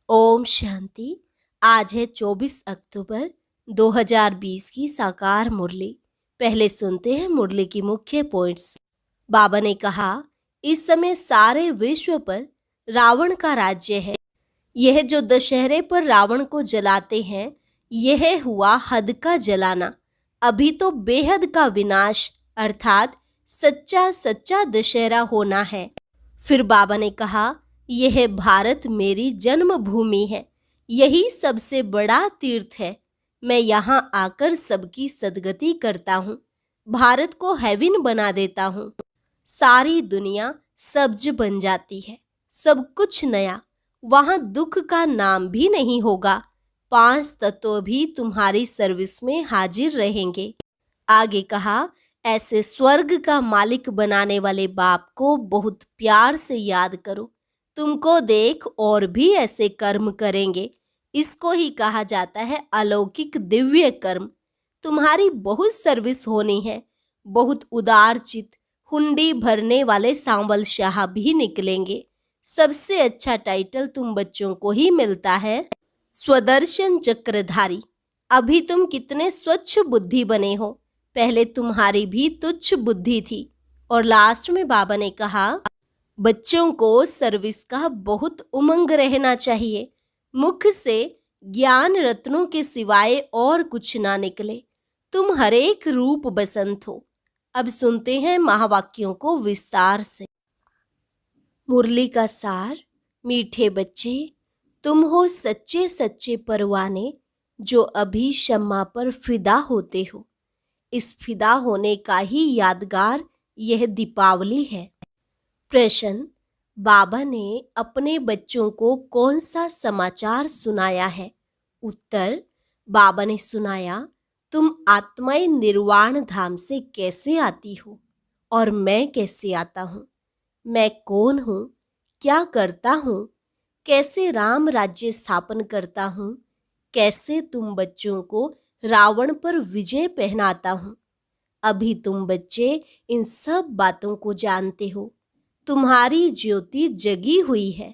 ओम शांति। आज है 24 अक्टूबर 2020 की साकार मुरली। पहले सुनते हैं मुरली की मुख्य पॉइंट्स। बाबा ने कहा, इस समय सारे विश्व पर रावण का राज्य है। यह जो दशहरे पर रावण को जलाते हैं, यह हुआ हद का जलाना। अभी तो बेहद का विनाश अर्थात सच्चा सच्चा दशहरा होना है। फिर बाबा ने कहा, यह भारत मेरी जन्मभूमि है, यही सबसे बड़ा तीर्थ है। मैं यहाँ आकर सबकी सदगति करता हूँ, भारत को हेवन बना देता हूँ। सारी दुनिया सब्ज बन जाती है, सब कुछ नया, वहाँ दुख का नाम भी नहीं होगा। 5 तत्व भी तुम्हारी सर्विस में हाजिर रहेंगे। आगे कहा, ऐसे स्वर्ग का मालिक बनाने वाले बाप को बहुत प्यार से याद करो। तुमको देख और भी ऐसे कर्म करेंगे। इसको ही कहा जाता है अलौकिक दिव्य कर्म। तुम्हारी बहुत सर्विस होनी है। बहुत उदार चित हुंडी भरने वाले सांवल शाह भी निकलेंगे। सबसे अच्छा टाइटल तुम बच्चों को ही मिलता है, स्वदर्शन चक्रधारी। अभी तुम कितने स्वच्छ बुद्धि बने हो, पहले तुम्हारी भी तुच्छ बुद्धि थी। और लास्ट में बाबा ने कहा, बच्चों को सर्विस का बहुत उमंग रहना चाहिए। मुख से ज्ञान रत्नों के सिवाय और कुछ ना निकले। तुम हरेक रूप बसंत हो। अब सुनते हैं महावाक्यों को विस्तार से। मुरली का सार। मीठे बच्चे, तुम हो सच्चे सच्चे परवाने, जो अभी शम्मा पर फिदा होते हो। इस फिदा होने का ही यादगार यह दीपावली है। प्रश्न, बाबा ने अपने बच्चों को कौन सा समाचार सुनाया है? उत्तर, बाबा ने सुनाया, तुम आत्माएं निर्वाण धाम से कैसे आती हो और मैं कैसे आता हूँ। मैं कौन हूँ, क्या करता हूँ, कैसे राम राज्य स्थापन करता हूँ, कैसे तुम बच्चों को रावण पर विजय पहनाता हूँ। अभी तुम बच्चे इन सब बातों को जानते हो। तुम्हारी ज्योति जगी हुई है।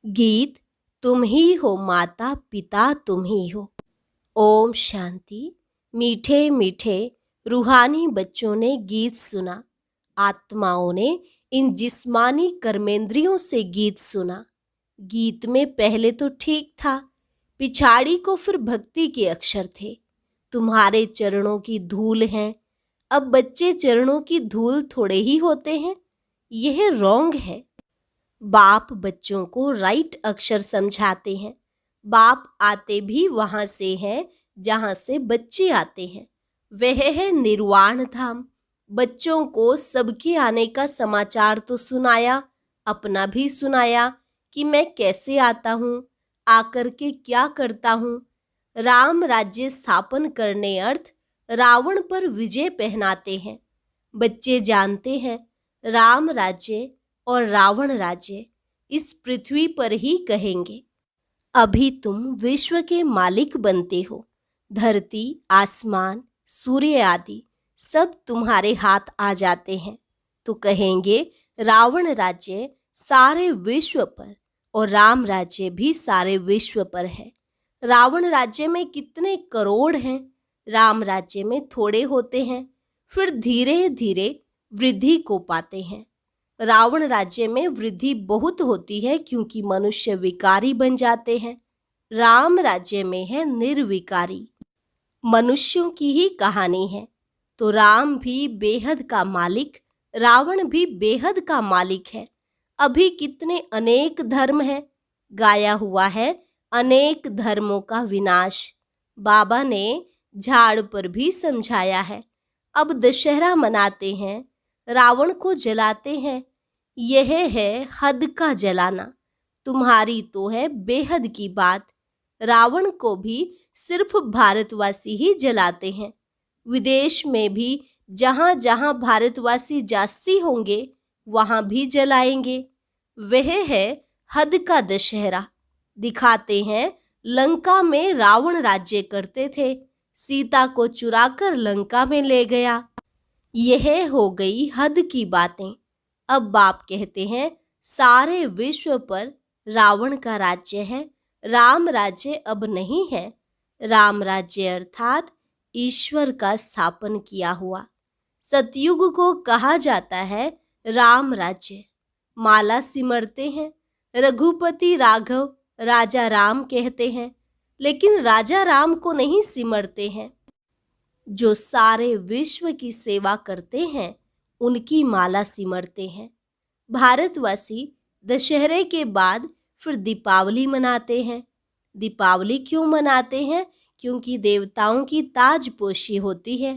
गीत, तुम ही हो माता पिता, तुम ही हो। ओम शांति। मीठे मीठे रूहानी बच्चों ने गीत सुना। आत्माओं ने इन जिस्मानी कर्मेंद्रियों से गीत सुना। गीत में पहले तो ठीक था, पिछाड़ी को फिर भक्ति के अक्षर थे। तुम्हारे चरणों की धूल हैं। अब बच्चे चरणों की धूल थोड़े ही होते हैं, यह रॉन्ग है। बाप बच्चों को राइट अक्षर समझाते हैं। बाप आते भी वहां से हैं जहां से बच्चे आते हैं, वह है निर्वाण धाम। बच्चों को सबके आने का समाचार तो सुनाया, अपना भी सुनाया कि मैं कैसे आता हूँ, आकर के क्या करता हूँ। राम राज्य स्थापन करने अर्थ रावण पर विजय पहनाते हैं। बच्चे जानते हैं राम राज्य और रावण राज्य इस पृथ्वी पर ही कहेंगे। अभी तुम विश्व के मालिक बनते हो। धरती, आसमान, सूर्य आदि सब तुम्हारे हाथ आ जाते हैं तो कहेंगे रावण राज्य सारे विश्व पर और राम राज्य भी सारे विश्व पर है। रावण राज्य में कितने करोड़ हैं, राम राज्य में थोड़े होते हैं, फिर धीरे धीरे वृद्धि को पाते हैं। रावण राज्य में वृद्धि बहुत होती है क्योंकि मनुष्य विकारी बन जाते हैं। राम राज्य में है निर्विकारी। मनुष्यों की ही कहानी है, तो राम भी बेहद का मालिक, रावण भी बेहद का मालिक है। अभी कितने अनेक धर्म हैं, गाया हुआ है अनेक धर्मों का विनाश। बाबा ने झाड़ पर भी समझाया है। अब दशहरा मनाते हैं, रावण को जलाते हैं, यह है हद का जलाना। तुम्हारी तो है बेहद की बात। रावण को भी सिर्फ भारतवासी ही जलाते हैं। विदेश में भी जहाँ जहाँ भारतवासी जास्ती होंगे वहाँ भी जलाएंगे। वह है हद का दशहरा। दिखाते हैं लंका में रावण राज्य करते थे, सीता को चुराकर लंका में ले गया। यह हो गई हद की बातें। अब बाप कहते हैं सारे विश्व पर रावण का राज्य है, राम राज्य अब नहीं है। राम राज्य अर्थात ईश्वर का स्थापन किया हुआ। सतयुग को कहा जाता है राम राज्य। माला सिमरते हैं, रघुपति राघव राजा राम कहते हैं, लेकिन राजा राम को नहीं सिमरते हैं। जो सारे विश्व की सेवा करते हैं उनकी माला सिमरते हैं। भारतवासी दशहरे के बाद फिर दीपावली मनाते हैं। दीपावली क्यों मनाते हैं? क्योंकि देवताओं की ताजपोशी होती है।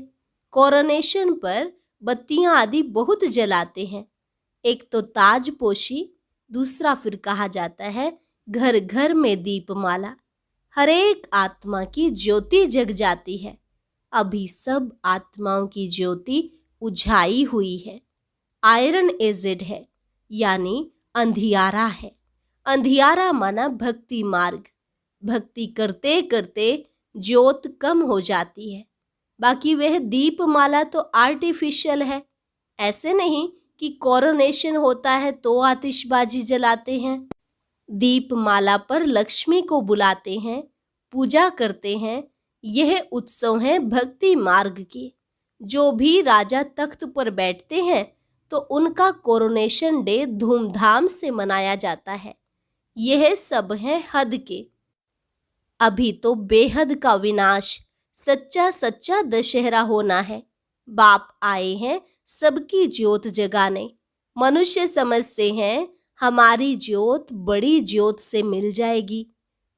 कोरोनेशन पर बत्तियां आदि बहुत जलाते हैं। एक तो ताजपोशी, दूसरा फिर कहा जाता है घर घर में दीपमाला। हर एक आत्मा की ज्योति जग जाती है। अभी सब आत्माओं की ज्योति उझाई हुई है। आयरन एजेड है, यानी अंधियारा है। अंधियारा माना भक्ति मार्ग। भक्ति करते करते ज्योत कम हो जाती है। बाकी वह दीपमाला तो आर्टिफिशियल है। ऐसे नहीं कि कोरोनेशन होता है तो आतिशबाजी जलाते हैं। दीपमाला पर लक्ष्मी को बुलाते हैं, पूजा करते हैं। यह उत्सव है भक्ति मार्ग के। जो भी राजा तख्त पर बैठते हैं तो उनका कोरोनेशन डे धूमधाम से मनाया जाता है। यह सब है हद के। अभी तो बेहद का विनाश, सच्चा सच्चा दशहरा होना है। बाप आए हैं सबकी ज्योत जगाने। मनुष्य समझते हैं हमारी ज्योत बड़ी ज्योत से मिल जाएगी।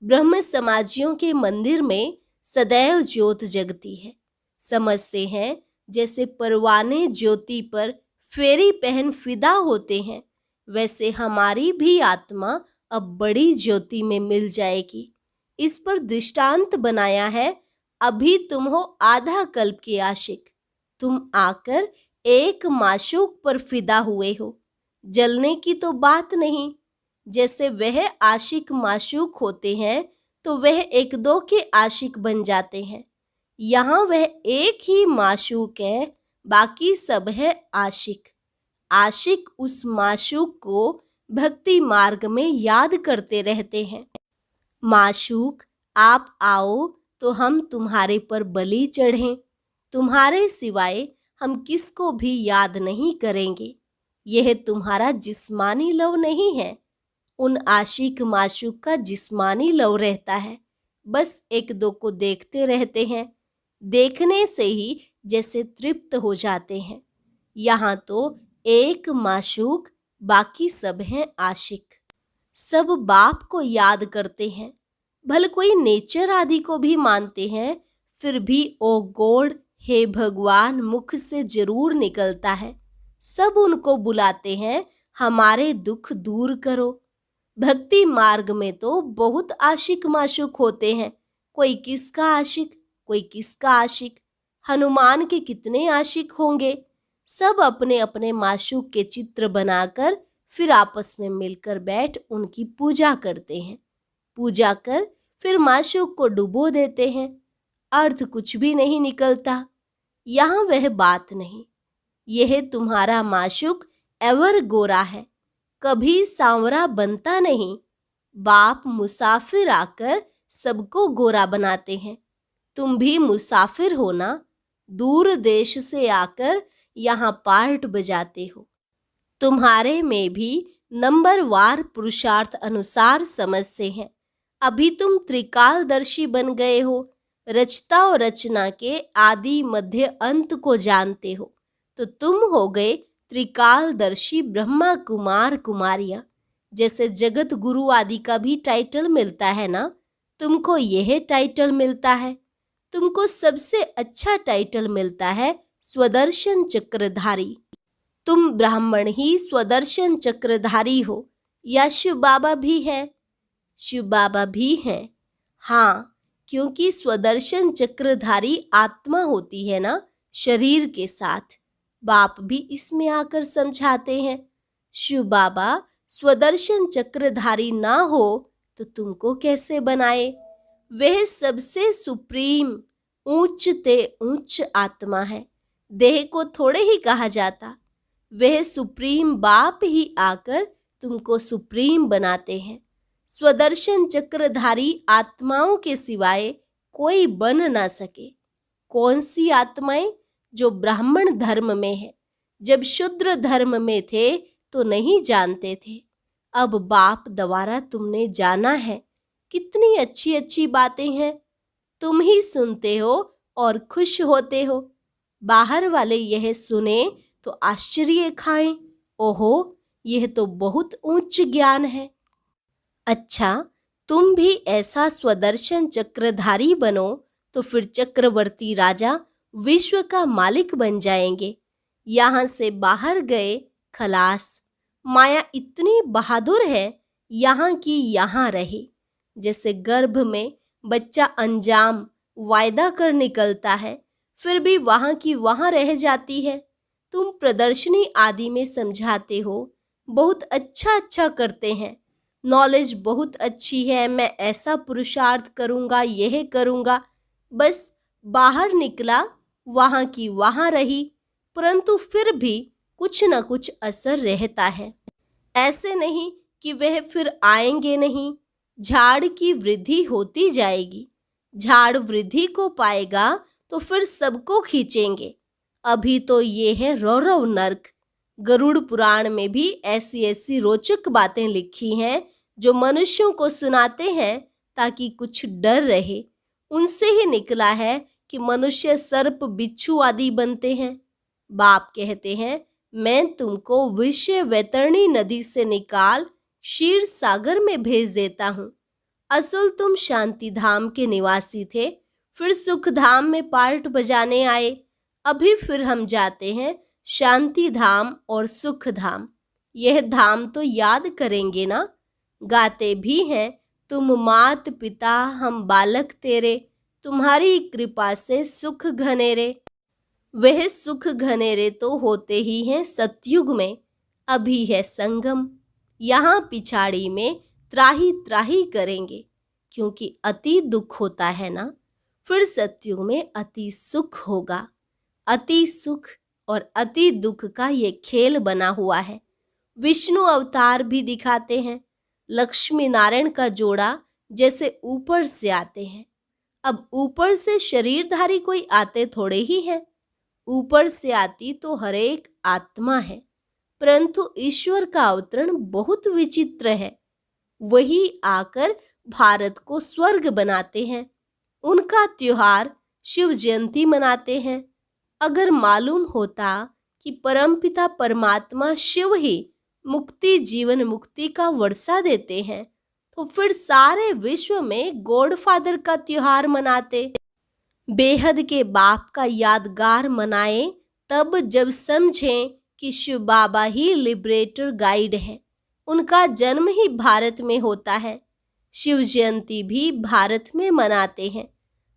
ब्रह्म समाजियों के मंदिर में सदैव ज्योत जगती है। समझते हैं जैसे परवाने ज्योति पर फेरी पहन फिदा होते हैं, वैसे हमारी भी आत्मा अब बड़ी ज्योति में मिल जाएगी। इस पर दृष्टांत बनाया है, अभी तुम हो आधा कल्प के आशिक। तुम आकर एक माशूक पर फिदा हुए हो। जलने की तो बात नहीं। जैसे वह आशिक माशूक होते हैं तो वह एक दो के आशिक बन जाते हैं। यहाँ वह एक ही माशूक है, बाकी सब है आशिक। आशिक उस माशूक को भक्ति मार्ग में याद करते रहते हैं। माशूक, आप आओ तो हम तुम्हारे पर बलि चढ़ें। तुम्हारे सिवाय हम किसको भी याद नहीं करेंगे। यह तुम्हारा जिस्मानी लव नहीं है। उन आशिक माशूक का जिस्मानी लव रहता है। बस एक दो को देखते रहते हैं। देखने से ही जैसे तृप्त हो जाते हैं। यहाँ तो एक माशूक, बाकी सब हैं आशिक। सब बाप को याद करते हैं। भले कोई नेचर आदि को भी मानते हैं, फिर भी ओ गॉड, हे भगवान मुख से जरूर निकलता है। सब उनको बुलाते हैं, हमारे दुख दूर करो। भक्ति मार्ग में तो बहुत आशिक माशूक होते हैं। कोई किसका आशिक, कोई किसका आशिक। हनुमान के कितने आशिक होंगे। सब अपने अपने माशूक के चित्र बनाकर फिर आपस में मिलकर बैठ उनकी पूजा करते हैं। पूजा कर फिर माशूक को डुबो देते हैं। अर्थ कुछ भी नहीं निकलता। यहाँ वह बात नहीं। यह तुम्हारा माशूक एवर गोरा है, कभी सांवरा बनता नहीं। बाप मुसाफिर आकर सबको गोरा बनाते हैं। तुम भी मुसाफिर हो ना, दूर देश से आकर यहाँ पार्ट बजाते हो। तुम्हारे में भी नंबरवार पुरुषार्थ अनुसार समझते हैं। अभी तुम त्रिकालदर्शी बन गए हो। रचता और रचना के आदि मध्य अंत को जानते हो। तो तुम हो गए त्रिकालदर्शी ब्रह्मा कुमार कुमारियां। जैसे जगत गुरु आदि का भी टाइटल मिलता है ना, तुमको यह टाइटल मिलता है। तुमको सबसे अच्छा टाइटल मिलता है स्वदर्शन चक्रधारी। तुम ब्राह्मण ही स्वदर्शन चक्रधारी हो। या शिव बाबा भी है? शिव बाबा भी हैं। हाँ, क्योंकि स्वदर्शन चक्रधारी आत्मा होती है ना शरीर के साथ। बाप भी इसमें आकर समझाते हैं। शिव बाबा स्वदर्शन चक्रधारी ना हो तो तुमको कैसे बनाए। वह सबसे सुप्रीम उच्च ते उच्च आत्मा है। देह को थोड़े ही कहा जाता। वह सुप्रीम बाप ही आकर तुमको सुप्रीम बनाते हैं। स्वदर्शन चक्रधारी आत्माओं के सिवाय कोई बन ना सके। कौन सी आत्माएं? जो ब्राह्मण धर्म में है। जब शूद्र धर्म में थे तो नहीं जानते थे, अब बाप द्वारा तुमने जाना है। कितनी अच्छी अच्छी बातें हैं, तुम ही सुनते हो और खुश होते हो। बाहर वाले यह सुने तो आश्चर्य खाएं, ओहो, यह तो बहुत उच्च ज्ञान है। अच्छा, तुम भी ऐसा स्वदर्शन चक्रधारी बनो तो फिर चक्रवर्ती राजा विश्व का मालिक बन जाएंगे। यहाँ से बाहर गए खलास। माया इतनी बहादुर है, यहाँ की यहाँ रहे। जैसे गर्भ में बच्चा अंजाम वायदा कर निकलता है, फिर भी वहाँ की वहाँ रह जाती है। तुम प्रदर्शनी आदि में समझाते हो, बहुत अच्छा अच्छा करते हैं, नॉलेज बहुत अच्छी है, मैं ऐसा पुरुषार्थ करूँगा, यह करूँगा। बस बाहर निकला, वहाँ की वहाँ रही, परंतु फिर भी कुछ न कुछ असर रहता है। ऐसे नहीं कि वह फिर आएंगे नहीं। झाड़ की वृद्धि होती जाएगी। झाड़ वृद्धि को पाएगा तो फिर सबको खींचेंगे। अभी तो ये है रौरव नर्क। गरुड़ पुराण में भी ऐसी ऐसी रोचक बातें लिखी हैं जो मनुष्यों को सुनाते हैं ताकि कुछ डर रहे। उनसे ही निकला है कि मनुष्य सर्प बिच्छू आदि बनते हैं। बाप कहते हैं, मैं तुमको विषय वैतरणी नदी से निकाल क्षीर सागर में भेज देता हूँ। असल तुम शांति धाम के निवासी थे, फिर सुख धाम में पार्ट बजाने आए। अभी फिर हम जाते हैं शांति धाम और सुख धाम। यह धाम तो याद करेंगे ना? गाते भी हैं, तुम मात पिता हम बालक तेरे, तुम्हारी कृपा से सुख घनेरे। वह सुख घनेरे तो होते ही हैं सतयुग में, अभी है संगम। यहाँ पिछाड़ी में त्राही त्राही करेंगे, क्योंकि अति दुख होता है ना। फिर सतयुग में अति सुख होगा। अति सुख और अति दुख का ये खेल बना हुआ है। विष्णु अवतार भी दिखाते हैं। लक्ष्मी नारायण का जोड़ा जैसे ऊपर से आते हैं। अब ऊपर से शरीरधारी कोई आते थोड़े ही हैं। ऊपर से आती तो हरेक आत्मा है, परंतु ईश्वर का अवतरण बहुत विचित्र है। वही आकर भारत को स्वर्ग बनाते हैं। उनका त्योहार शिव जयंती मनाते हैं। अगर मालूम होता कि परमपिता परमात्मा शिव ही मुक्ति जीवन मुक्ति का वर्षा देते हैं, तो फिर सारे विश्व में गॉड फादर का त्योहार मनाते। बेहद के बाप का यादगार मनाए तब जब समझें कि शिव बाबा ही लिबरेटर गाइड है। उनका जन्म ही भारत में होता है। शिव जयंती भी भारत में मनाते हैं,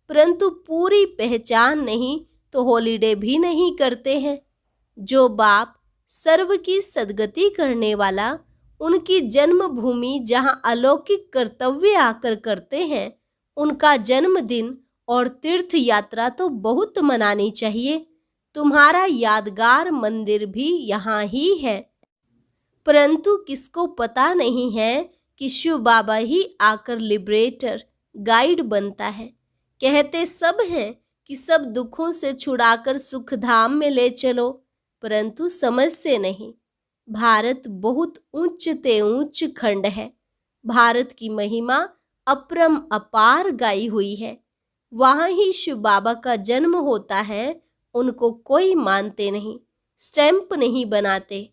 परंतु पूरी पहचान नहीं तो हॉलीडे भी नहीं करते हैं। जो बाप सर्व की सद्गति करने वाला, उनकी जन्मभूमि जहां अलौकिक कर्तव्य आकर करते हैं, उनका जन्मदिन और तीर्थ यात्रा तो बहुत मनानी चाहिए। तुम्हारा यादगार मंदिर भी यहाँ ही है, परंतु किसको पता नहीं है कि शिव बाबा ही आकर लिबरेटर गाइड बनता है। कहते सब हैं कि सब दुखों से छुड़ाकर सुख धाम में ले चलो, परंतु समझते नहीं। भारत बहुत उच्च ते उच्च खंड है। भारत की महिमा अपरम अपार गाई हुई है। वहाँ ही शिव बाबा का जन्म होता है। उनको कोई मानते नहीं, स्टैंप नहीं बनाते।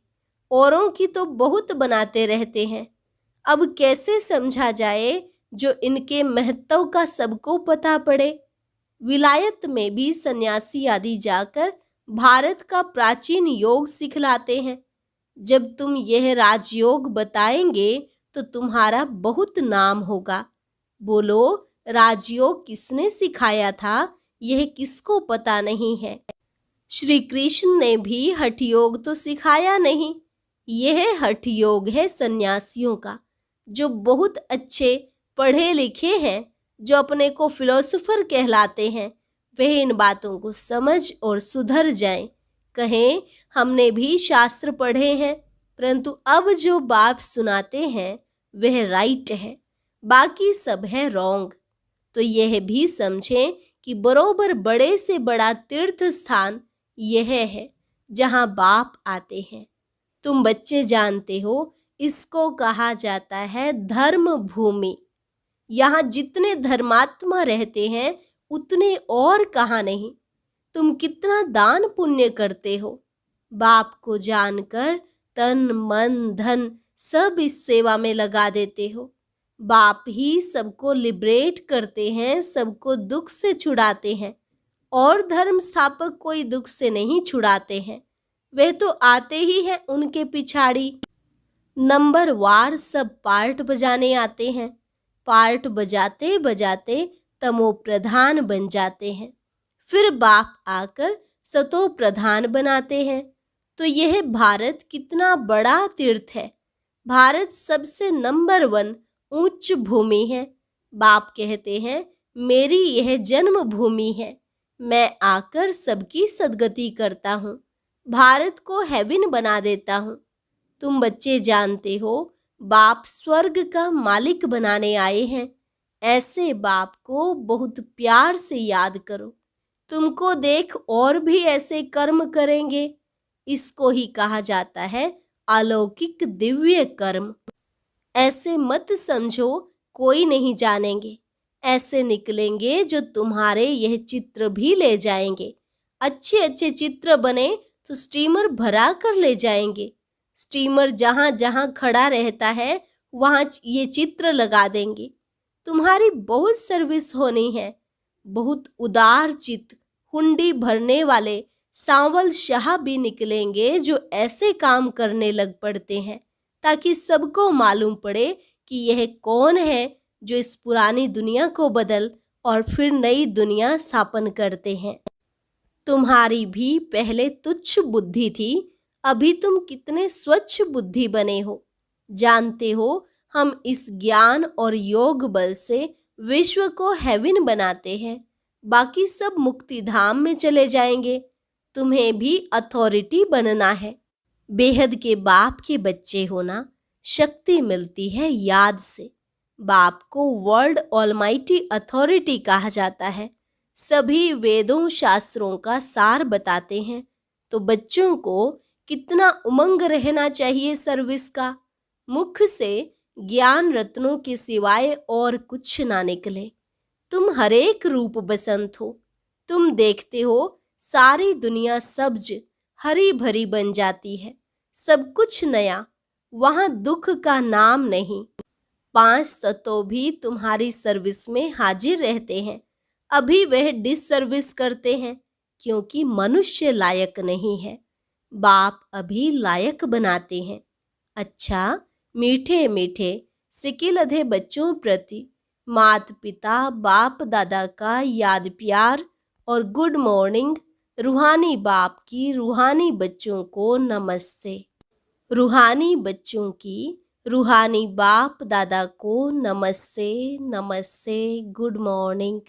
औरों की तो बहुत बनाते रहते हैं। अब कैसे समझा जाए जो इनके महत्व का सबको पता पड़े। विलायत में भी सन्यासी आदि जाकर भारत का प्राचीन योग सिखलाते हैं। जब तुम यह राजयोग बताएंगे तो तुम्हारा बहुत नाम होगा। बोलो, राजयोग किसने सिखाया था, यह किसको पता नहीं है। श्री कृष्ण ने भी हठ योग तो सिखाया नहीं। यह हठ योग है सन्यासियों का, जो बहुत अच्छे पढ़े लिखे हैं, जो अपने को फिलोसोफर कहलाते हैं। वह इन बातों को समझ और सुधर जाएं। कहें हमने भी शास्त्र पढ़े हैं, परंतु अब जो बाप सुनाते हैं वह राइट है। बाकी सब है रॉन्ग। तो यह भी समझें कि बरोबर बड़े से बड़ा तीर्थ स्थान यह है जहां बाप आते हैं। तुम बच्चे जानते हो, इसको कहा जाता है धर्म भूमि। यहाँ जितने धर्मात्मा रहते हैं उतने और कहाँ नहीं। तुम कितना दान पुण्य करते हो, बाप को जानकर तन मन धन सब इस सेवा में लगा देते हो। बाप ही सबको लिबरेट करते हैं, सबको दुख से छुड़ाते हैं, और धर्म स्थापक कोई दुख से नहीं छुड़ाते हैं। वे तो आते ही हैं उनके पिछाड़ी। नंबर वार सब पार्ट बजाने आते हैं। पार्ट बजाते बजाते तमो प्रधान बन जाते हैं। फिर बाप आकर सतो प्रधान बनाते हैं। तो यह भारत कितना बड़ा तीर्थ है। भारत सबसे नंबर 1 उच्च भूमि है। बाप कहते हैं, मेरी यह जन्म भूमि है। मैं आकर सबकी सद्गति करता हूँ, भारत को हेवन बना देता हूँ। तुम बच्चे जानते हो, बाप स्वर्ग का मालिक बनाने आए हैं। ऐसे बाप को बहुत प्यार से याद करो। तुमको देख और भी ऐसे कर्म करेंगे। इसको ही कहा जाता है अलौकिक दिव्य कर्म। ऐसे मत समझो कोई नहीं जानेंगे। ऐसे निकलेंगे जो तुम्हारे यह चित्र भी ले जाएंगे। अच्छे अच्छे चित्र बने तो स्टीमर भरा कर ले जाएंगे। स्टीमर जहाँ जहाँ खड़ा रहता है वहाँ ये चित्र लगा देंगे। तुम्हारी बहुत सर्विस होनी है। बहुत उदार चित्त, हुंडी भरने वाले सांवल शाह भी निकलेंगे जो ऐसे काम करने लग पड़ते हैं ताकि सबको मालूम पड़े कि यह कौन है जो इस पुरानी दुनिया को बदल और फिर नई दुनिया स्थापन करते हैं। तुम्हारी भी पहले तुच्छ बुद्धि थी, अभी तुम कितने स्वच्छ बुद्धि बने हो। जानते हो, हम इस ज्ञान और योग बल से विश्व को हेवन बनाते हैं। बाकी सब मुक्ति धाम में चले जाएंगे। तुम्हें भी अथॉरिटी बनना है। बेहद के बाप के बच्चे होना, शक्ति मिलती है याद से। बाप को वर्ल्ड ऑलमाइटी अथॉरिटी कहा जाता है। सभी वेदों शास्त्रों का सार बताते हैं। तो बच्चों को कितना उमंग रहना चाहिए सर्विस का। मुख से ज्ञान रत्नों के सिवाय और कुछ ना निकले। तुम हरेक रूप बसंत हो। तुम देखते हो सारी दुनिया सब्ज हरी भरी बन जाती है। सब कुछ नया, वहां दुख का नाम नहीं। 5 तत्व भी तुम्हारी सर्विस में हाजिर रहते हैं। अभी वह डिसर्विस करते हैं क्योंकि मनुष्य लायक नहीं है। बाप अभी लायक बनाते हैं। अच्छा, मीठे मीठे सिकिलधे बच्चों प्रति मात पिता बाप दादा का याद प्यार और गुड मॉर्निंग। रूहानी बाप की रूहानी बच्चों को नमस्ते। रूहानी बच्चों की रूहानी बाप दादा को नमस्ते नमस्ते, गुड मॉर्निंग।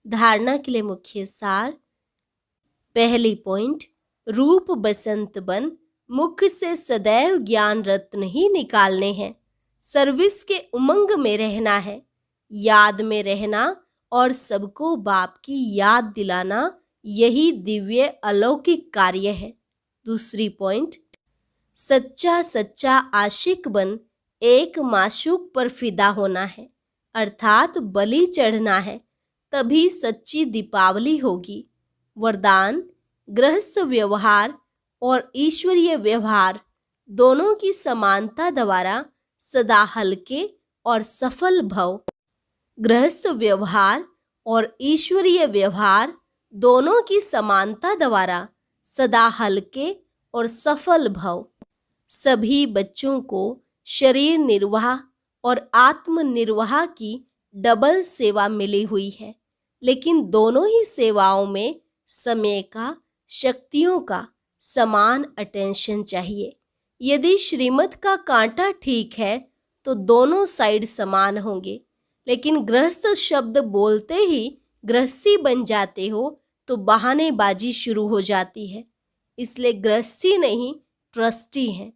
धारणा के लिए मुख्य सार। पहली पॉइंट, रूप बसंत बन मुख से सदैव ज्ञान रत्न ही निकालने हैं। सर्विस के उमंग में रहना है, याद में रहना और सबको बाप की याद दिलाना, यही दिव्य अलौकिक कार्य है। दूसरी पॉइंट, सच्चा सच्चा आशिक बन एक माशूक पर फिदा होना है, अर्थात बलि चढ़ना है, तभी सच्ची दीपावली होगी। वरदान, गृहस्थ व्यवहार और ईश्वरीय व्यवहार दोनों की समानता द्वारा सदा हल्के और सफल भव। गृहस्थ व्यवहार और ईश्वरीय व्यवहार दोनों की समानता द्वारा सदा हल्के और सफल भव। सभी बच्चों को शरीर निर्वाह और आत्म निर्वाह की डबल सेवा मिली हुई है, लेकिन दोनों ही सेवाओं में समय का, शक्तियों का समान अटेंशन चाहिए। यदि श्रीमत का कांटा ठीक है तो दोनों साइड समान होंगे, लेकिन गृहस्थ शब्द बोलते ही गृहस्थी बन जाते हो तो बहानेबाजी शुरू हो जाती है। इसलिए गृहस्थी नहीं, ट्रस्टी है।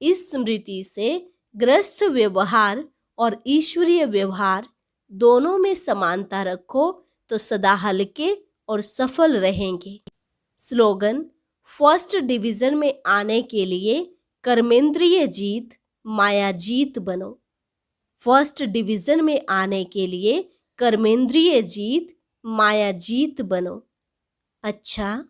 इस स्मृति से गृहस्थ व्यवहार और ईश्वरीय व्यवहार दोनों में समानता रखो तो सदा हल्के और सफल रहेंगे। स्लोगन, फर्स्ट डिवीजन में आने के लिए कर्मेंद्रीय जीत माया जीत बनो। फर्स्ट डिवीजन में आने के लिए कर्मेंद्रीय जीत माया जीत बनो। अच्छा,